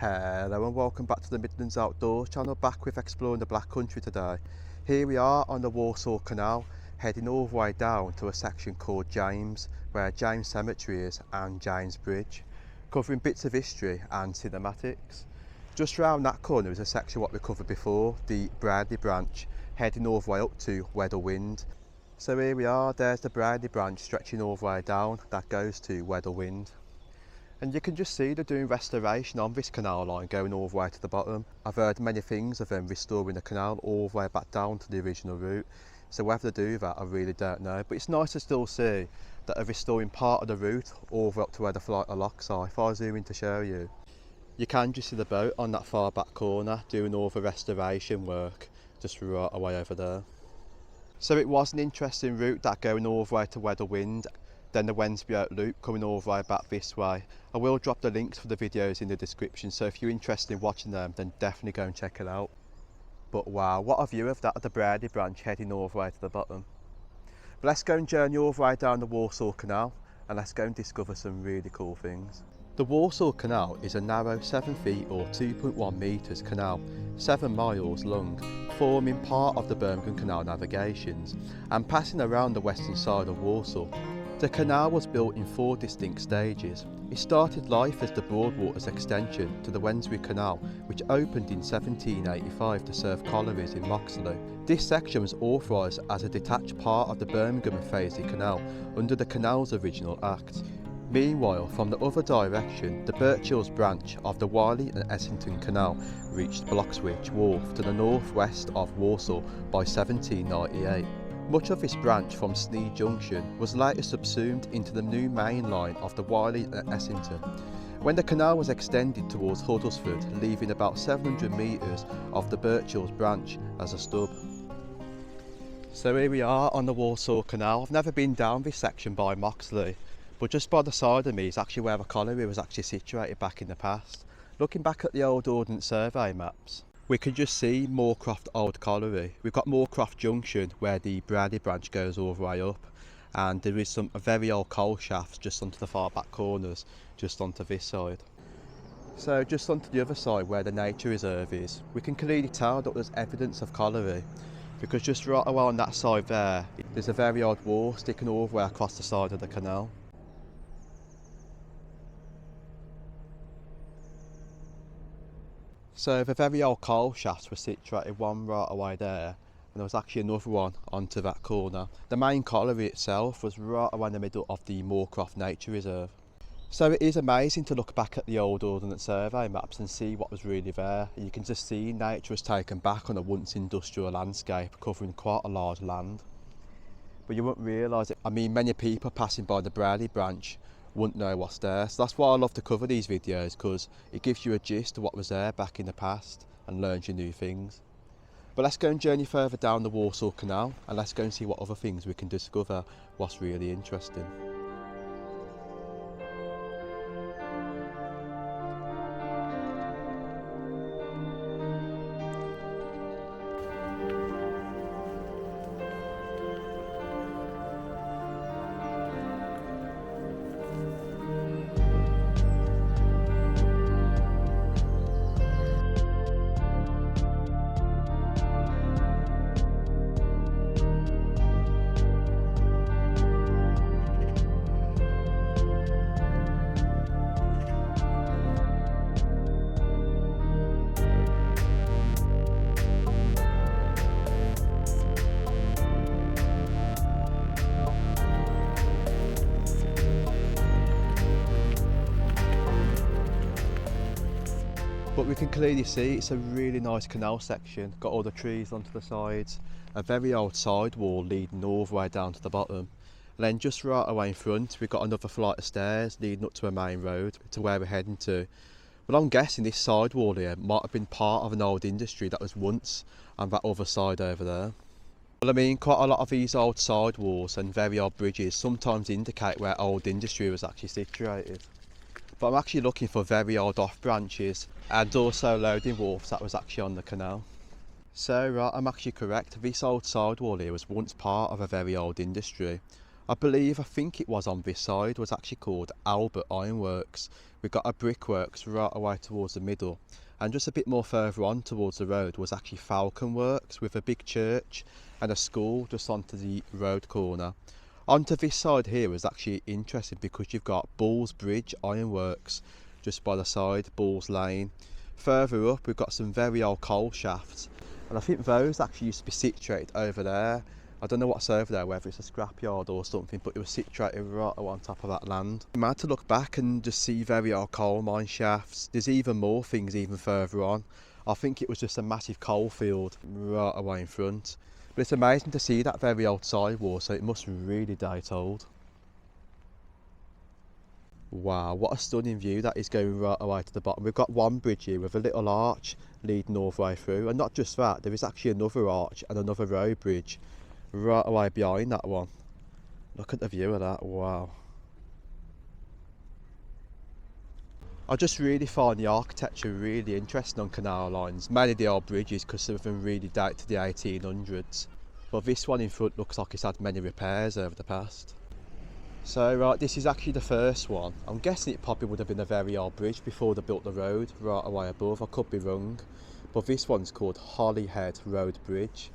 Hello and welcome back to the Midlands Outdoors channel, back with Exploring the Black Country today. Here we are on the Walsall Canal, heading all the way down to a section called James, where James Cemetery is, and Deansbridge, covering bits of history and cinematics. Just round that corner is a section what we covered before, the Bradley branch, heading all the way up to Weatherwind. So here we are, there's the Bradley branch stretching all the way down, that goes to Weatherwind. And you can just see they're doing restoration on this canal line going all the way to the bottom. I've heard many things of them restoring the canal all the way back down to the original route. So whether they do that, I really don't know. But it's nice to still see that they're restoring part of the route all the way up to where the flight of locks are. If I zoom in to show you, you can just see the boat on that far back corner doing all the restoration work just right away over there. So it was an interesting route, that going all the way to Weatherwind, then the Wednesbury loop coming all the way back this way. I will drop the links for the videos in the description, so if you're interested in watching them, then definitely go and check it out. But wow, what a view of that, of the Bradley branch heading all the way to the bottom. But let's go and journey all the way down the Walsall Canal, and let's go and discover some really cool things. The Walsall Canal is a narrow 7 feet or 2.1 metres canal, 7 miles long, forming part of the Birmingham Canal navigations and passing around the western side of Walsall. The canal was built in 4 distinct stages. It started life as the Broadwaters extension to the Wednesbury Canal, which opened in 1785 to serve collieries in Moxley. This section was authorised as a detached part of the Birmingham and Fazeley Canal under the canal's original act. Meanwhile, from the other direction, the Birchhills branch of the Wiley and Essington Canal reached Bloxwich Wharf to the northwest of Walsall by 1798. Much of this branch from Sneyd Junction was later subsumed into the new main line of the Wiley and Essington, when the canal was extended towards Huddlesford, leaving about 700 metres of the Birchhills branch as a stub. So here we are on the Walsall Canal. I've never been down this section by Moxley, but just by the side of me is actually where the colliery was actually situated back in the past. Looking back at the old Ordnance Survey maps, we can just see Moorcroft Old Colliery. We've got Moorcroft Junction where the Bradley branch goes all the way up, and there is some very old coal shafts just onto the far back corners, just onto this side. So just onto the other side where the nature reserve is, we can clearly tell that there's evidence of colliery, because just right away on that side there, there's a very old wall sticking all the way across the side of the canal. So the very old coal shafts were situated one right away there, and there was actually another one onto that corner. The main colliery itself was right away in the middle of the Moorcroft Nature Reserve. So it is amazing to look back at the old Ordnance Survey maps and see what was really there. You can just see nature was taken back on a once industrial landscape covering quite a large land. But you wouldn't realise it. I mean, many people passing by the Bradley branch wouldn't know what's there, so that's why I love to cover these videos, because it gives you a gist of what was there back in the past and learns you new things. But let's go and journey further down the Walsall Canal, and let's go and see what other things we can discover what's really interesting. But we can clearly see it's a really nice canal section, got all the trees onto the sides, a very old sidewall leading all the way down to the bottom. And then just right away in front we've got another flight of stairs leading up to a main road to where we're heading to. But I'm guessing this sidewall here might have been part of an old industry that was once on that other side over there. Well, I mean, quite a lot of these old sidewalls and very old bridges sometimes indicate where old industry was actually situated. But I'm actually looking for very old off branches and also loading wharfs that was actually on the canal. So right, I'm actually correct, this old sidewall here was once part of a very old industry. I think it was on this side, was actually called Albert Ironworks. We've got a brickworks right away towards the middle, and just a bit more further on towards the road was actually Falcon Works, with a big church and a school just onto the road corner. Onto this side here was actually interesting because you've got Bulls Bridge Ironworks just by the side, Bulls Lane. Further up we've got some very old coal shafts, and I think those actually used to be situated over there. I don't know what's over there, whether it's a scrapyard or something, but it was situated right on top of that land. I'm mad to look back and just see very old coal mine shafts. There's even more things even further on. I think it was just a massive coal field right away in front. But it's amazing to see that very old sidewall, so it must really date old. Wow, what a stunning view that is going right away to the bottom. We've got one bridge here with a little arch leading all the way through, and not just that, there is actually another arch and another road bridge right away behind that one. Look at the view of that, wow. I just really find the architecture really interesting on canal lines, mainly the old bridges because some of them really date to the 1800s. But this one in front looks like it's had many repairs over the past. So right, this is actually the first one. I'm guessing it probably would have been a very old bridge before they built the road right away above, I could be wrong. But this one's called Holyhead Road Bridge.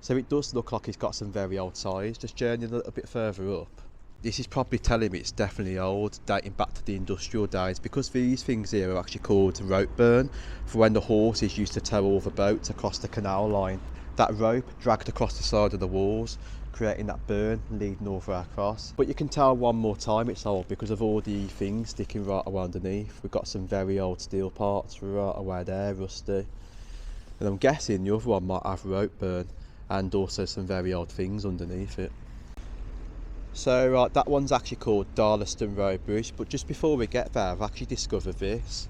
So it does look like it's got some very old size, just journeying a little bit further up. This is probably telling me it's definitely old, dating back to the industrial days, because these things here are actually called rope burn, for when the horses used to tow all the boats across the canal line. That rope dragged across the side of the walls, creating that burn leading all the way across. But you can tell one more time it's old because of all the things sticking right away underneath. We've got some very old steel parts right away there, rusty. And I'm guessing the other one might have rope burn and also some very old things underneath it. So right, that one's actually called Darlaston Road Bridge, but just before we get there I've actually discovered this.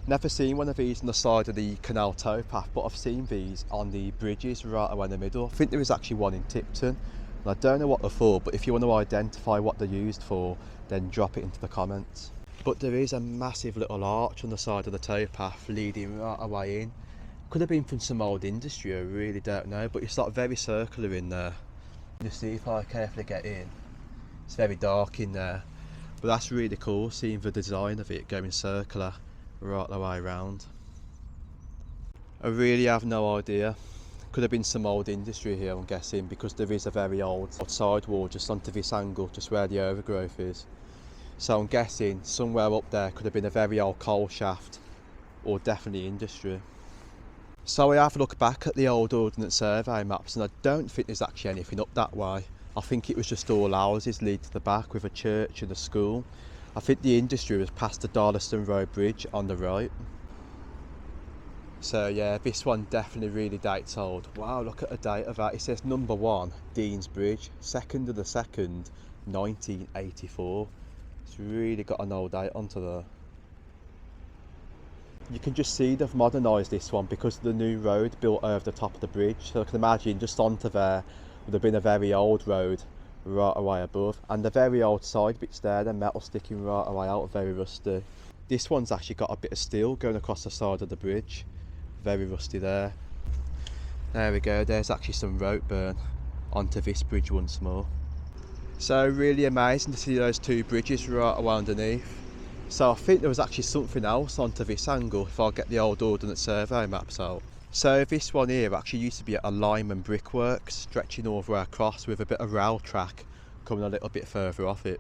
Never seen one of these on the side of the canal towpath, but I've seen these on the bridges right away in the middle. I think there is actually one in Tipton, and I don't know what they're for, but if you want to identify what they're used for, then drop it into the comments. But there is a massive little arch on the side of the towpath leading right away in. Could have been from some old industry, I really don't know, but it's like very circular in there. You see if I carefully get in, it's very dark in there, but that's really cool seeing the design of it going circular right the way around. I really have no idea. Could have been some old industry here, I'm guessing, because there is a very old sidewall just onto this angle, just where the overgrowth is. So I'm guessing somewhere up there could have been a very old coal shaft, or definitely industry. So I have a look back at the old Ordnance Survey maps, and I don't think there's actually anything up that way. I think it was just all houses lead to the back with a church and a school. I think the industry was past the Darlaston Road Bridge on the right. So yeah, this one definitely really dates old. Wow, look at the date of that. It says number 1, Deansbridge, 2nd of the 2nd, 1984. It's really got an old date onto there. You can just see they've modernised this one because of the new road built over the top of the bridge. So I can imagine just onto there would have been a very old road right away above, and the very old side bits there, the metal sticking right away out, very rusty. This one's actually got a bit of steel going across the side of the bridge, very rusty there. There we go, there's actually some rope burn onto this bridge once more. So really amazing to see those two bridges right away underneath. So I think there was actually something else onto this angle if I get the old Ordnance Survey maps out. So this one here actually used to be a lime and brickworks stretching all the way across with a bit of rail track coming a little bit further off it.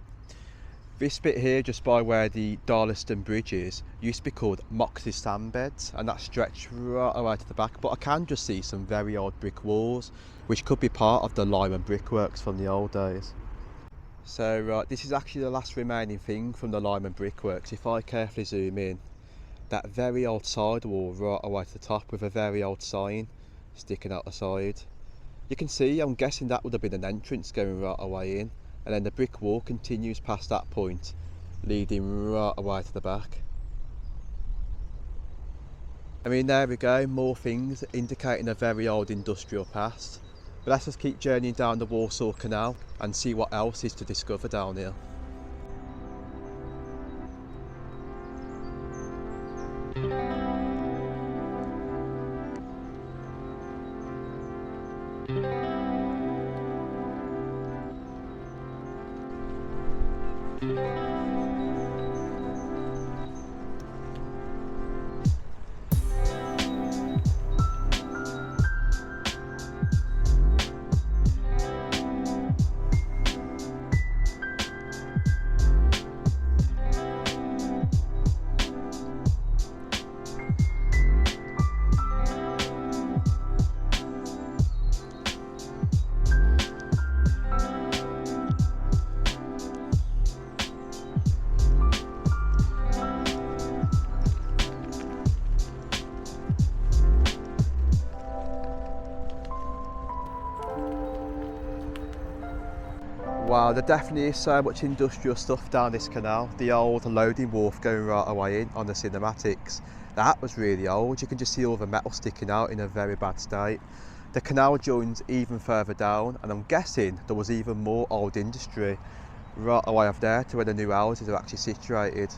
This bit here just by where the Darlaston Bridge is used to be called Moxley sandbeds, and that stretched right away to the back, but I can just see some very old brick walls which could be part of the lime and brickworks from the old days. So right, this is actually the last remaining thing from the lime and brickworks. If I carefully zoom in, that very old sidewall right away to the top with a very old sign sticking out the side. You can see, I'm guessing that would have been an entrance going right away in, and then the brick wall continues past that point, leading right away to the back. I mean, there we go, more things indicating a very old industrial past. But let's just keep journeying down the Walsall Canal and see what else is to discover down here. Wow, there definitely is so much industrial stuff down this canal. The old loading wharf going right away in on the cinematics, that was really old. You can just see all the metal sticking out in a very bad state. The canal joins even further down, and I'm guessing there was even more old industry right away up there to where the new houses are actually situated.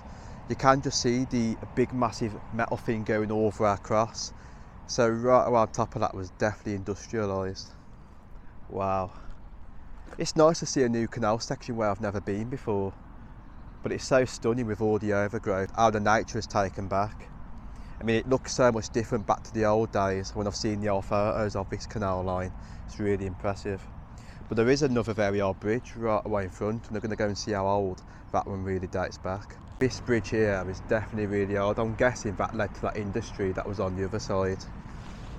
You can just see the big massive metal thing going all the way across. So right around top of that was definitely industrialised. Wow. It's nice to see a new canal section where I've never been before, but it's so stunning with all the overgrowth, how the nature has taken back. I mean, it looks so much different back to the old days when I've seen the old photos of this canal line. It's really impressive. But there is another very old bridge right away in front, and we're going to go and see how old that one really dates back. This bridge here is definitely really old. I'm guessing that led to that industry that was on the other side.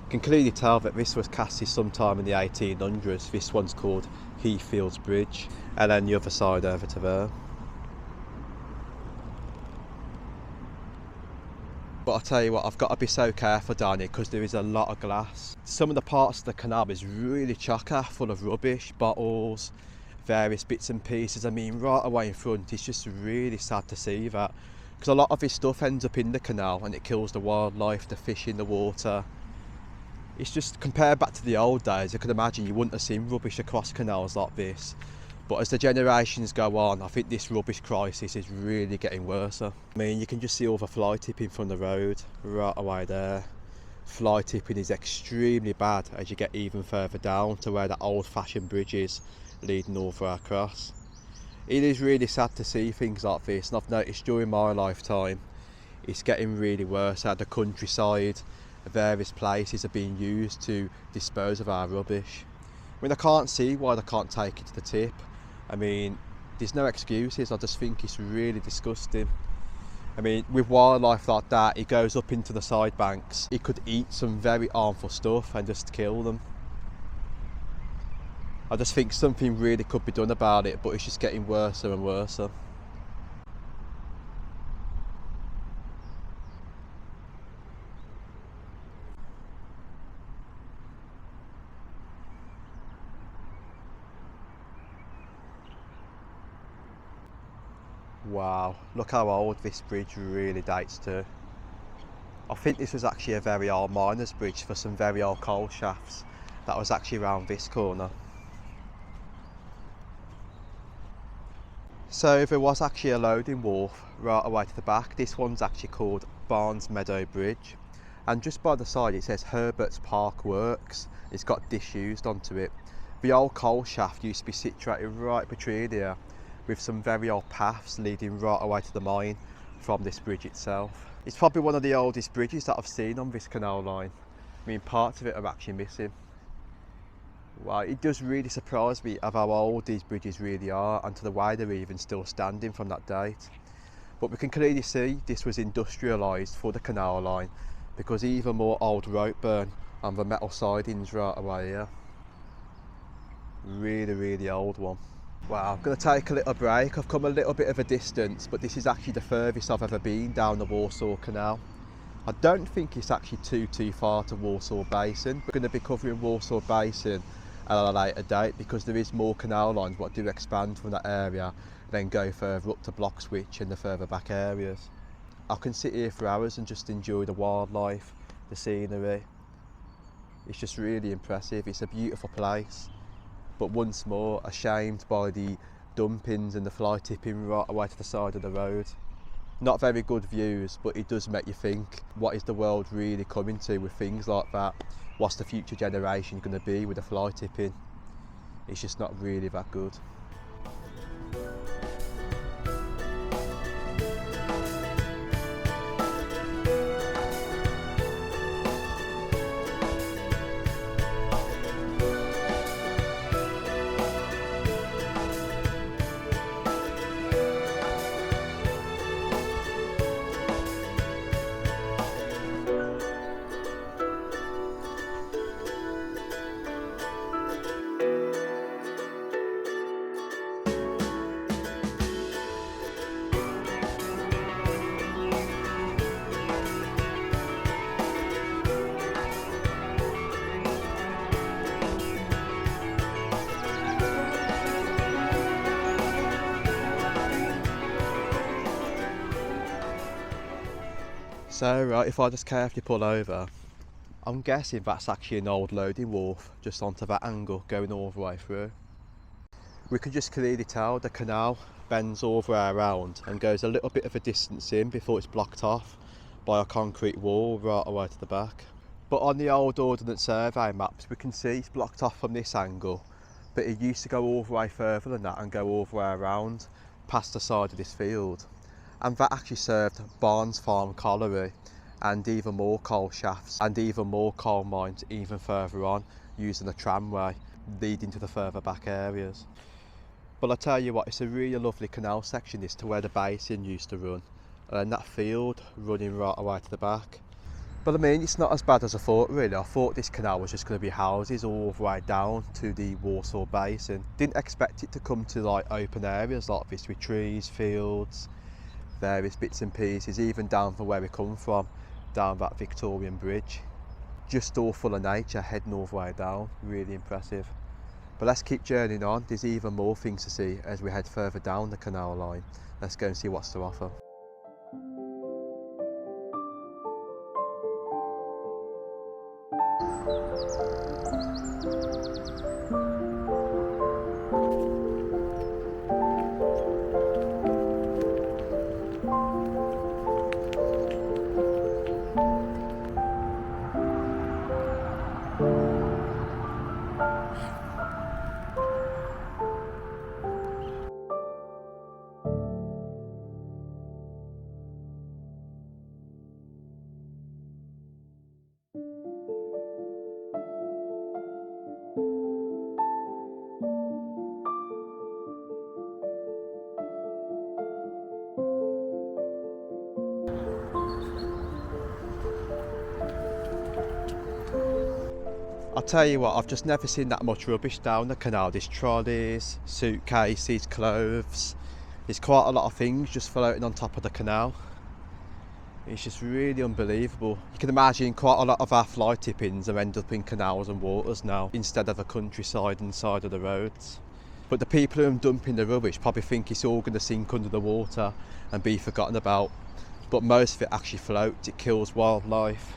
You can clearly tell that this was casted sometime in the 1800s. This one's called Heathfields Bridge, and then the other side over to there. But I'll tell you what, I've got to be so careful down here because there is a lot of glass. Some of the parts of the canal is really chocker, full of rubbish, bottles, various bits and pieces. I mean, right away in front, it's just really sad to see that, because a lot of this stuff ends up in the canal and it kills the wildlife, the fish in the water. It's just, compared back to the old days, I could imagine you wouldn't have seen rubbish across canals like this. But as the generations go on, I think this rubbish crisis is really getting worse. I mean, you can just see all the fly tipping from the road right away there. Fly tipping is extremely bad as you get even further down to where the old-fashioned bridge is leading all the way across. It is really sad to see things like this, and I've noticed during my lifetime it's getting really worse. At the countryside, various places are being used to dispose of our rubbish. I mean, I can't see why they can't take it to the tip. I mean, there's no excuses. I just think it's really disgusting. I mean, with wildlife like that, it goes up into the side banks. It could eat some very harmful stuff and just kill them. I just think something really could be done about it, but it's just getting worse and worse. Wow, look how old this bridge really dates to. I think this was actually a very old miner's bridge for some very old coal shafts that was actually around this corner. So there was actually a loading wharf right away to the back. This one's actually called Meadow Bridge, and just by the side it says Herbert's Park Works. It's got disused onto it. The old coal shaft used to be situated right between here, with some very old paths leading right away to the mine from this bridge itself. It's probably one of the oldest bridges that I've seen on this canal line. I mean, parts of it are actually missing. Wow, it does really surprise me of how old these bridges really are, and to the way they're even still standing from that date. But we can clearly see this was industrialised for the canal line, because even more old rope burn on the metal sidings right away here. Really old one. Wow, I'm going to take a little break. I've come a little bit of a distance, but this is actually the furthest I've ever been down the Warsaw Canal. I don't think it's actually too far to Walsall Basin. We're going to be covering Walsall Basin at a later date, because there is more canal lines what do expand from that area, then go further up to Bloxwich and the further back areas. I can sit here for hours and just enjoy the wildlife, the scenery. It's just really impressive. It's a beautiful place. But once more, ashamed by the dumpings and the fly tipping right away to the side of the road. Not very good views, but it does make you think, what is the world really coming to with things like that? What's the future generation going to be with the fly tipping? It's just not really that good. So right, if I just carefully pull over, I'm guessing that's actually an old loading wharf just onto that angle going all the way through. We can just clearly tell the canal bends all the way around and goes a little bit of a distance in before it's blocked off by a concrete wall right away to the back. But on the old Ordnance Survey maps we can see it's blocked off from this angle, but it used to go all the way further than that and go all the way around past the side of this field. And that actually served Barnes Farm Colliery and even more coal shafts and even more coal mines even further on, using a tramway leading to the further back areas. But I tell you what, it's a really lovely canal section this to where the basin used to run, and that field running right away to the back. But I mean, it's not as bad as I thought really. I thought this canal was just going to be houses all the way down to the Warsaw Basin. Didn't expect it to come to like open areas like this with trees, fields, various bits and pieces, even down from where we come from, down that Victorian bridge. Just all full of nature heading all the way down, really impressive. But let's keep journeying on, there's even more things to see as we head further down the canal line. Let's go and see what's to offer. I'll tell you what, I've just never seen that much rubbish down the canal. There's trolleys, suitcases, clothes. There's quite a lot of things just floating on top of the canal. It's just really unbelievable. You can imagine quite a lot of our fly tippings have ended up in canals and waters now instead of the countryside and side of the roads. But the people who are dumping the rubbish probably think it's all going to sink under the water and be forgotten about. But most of it actually floats. It kills wildlife.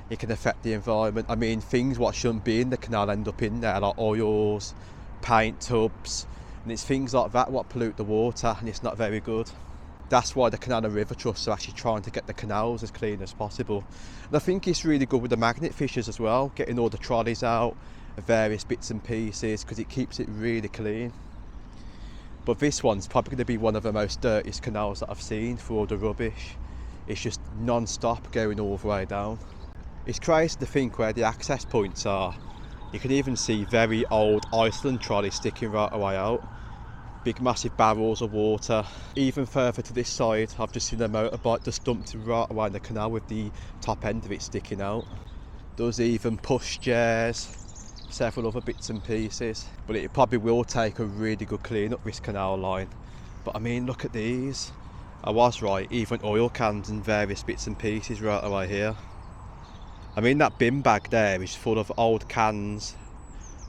It can affect the environment. I mean, things what shouldn't be in the canal end up in there, like oils, paint tubs, and it's things like that what pollute the water, and it's not very good. That's why the Canal and River Trusts are actually trying to get the canals as clean as possible. And I think it's really good with the magnet fishers as well, getting all the trolleys out, various bits and pieces, because it keeps it really clean. But this one's probably going to be one of the most dirtiest canals that I've seen for all the rubbish. It's just non-stop going all the way down. It's crazy to think where the access points are. You can even see very old Iceland trolleys sticking right away out. Big massive barrels of water. Even further to this side, I've just seen a motorbike just dumped right away in the canal with the top end of it sticking out. There's even push chairs, several other bits and pieces. But it probably will take a really good clean up this canal line. But I mean, look at these. I was right, even oil cans and various bits and pieces right away here. I mean, that bin bag there is full of old cans.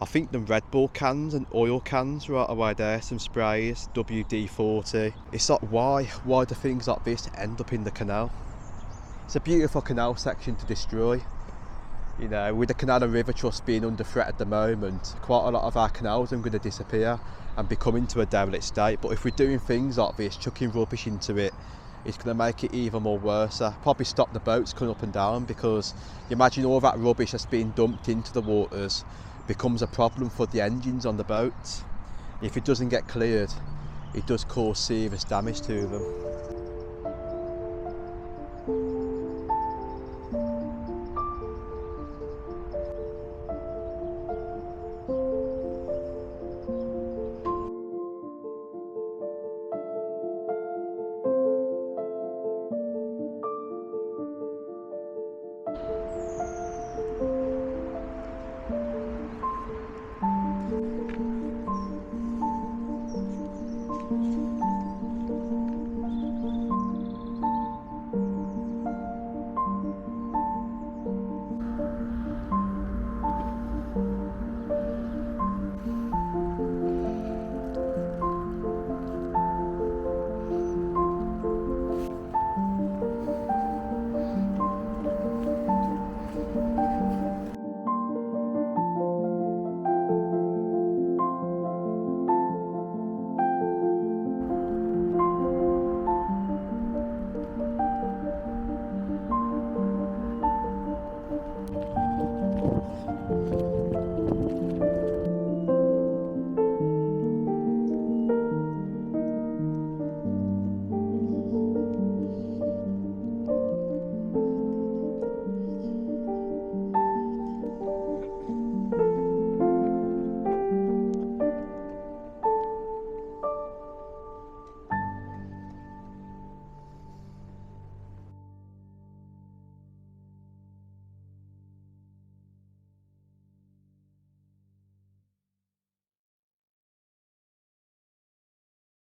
I think them Red Bull cans and oil cans right away there, some sprays, WD-40. It's like, why do things like this end up in the canal? It's a beautiful canal section to destroy. You know, with the Canal and River Trust being under threat at the moment, quite a lot of our canals are going to disappear and become into a derelict state. But if we're doing things like this, chucking rubbish into it, it's going to make it even more worse. Probably stop the boats coming up and down, because you imagine all that rubbish that's being dumped into the waters becomes a problem for the engines on the boats. If it doesn't get cleared, it does cause serious damage to them.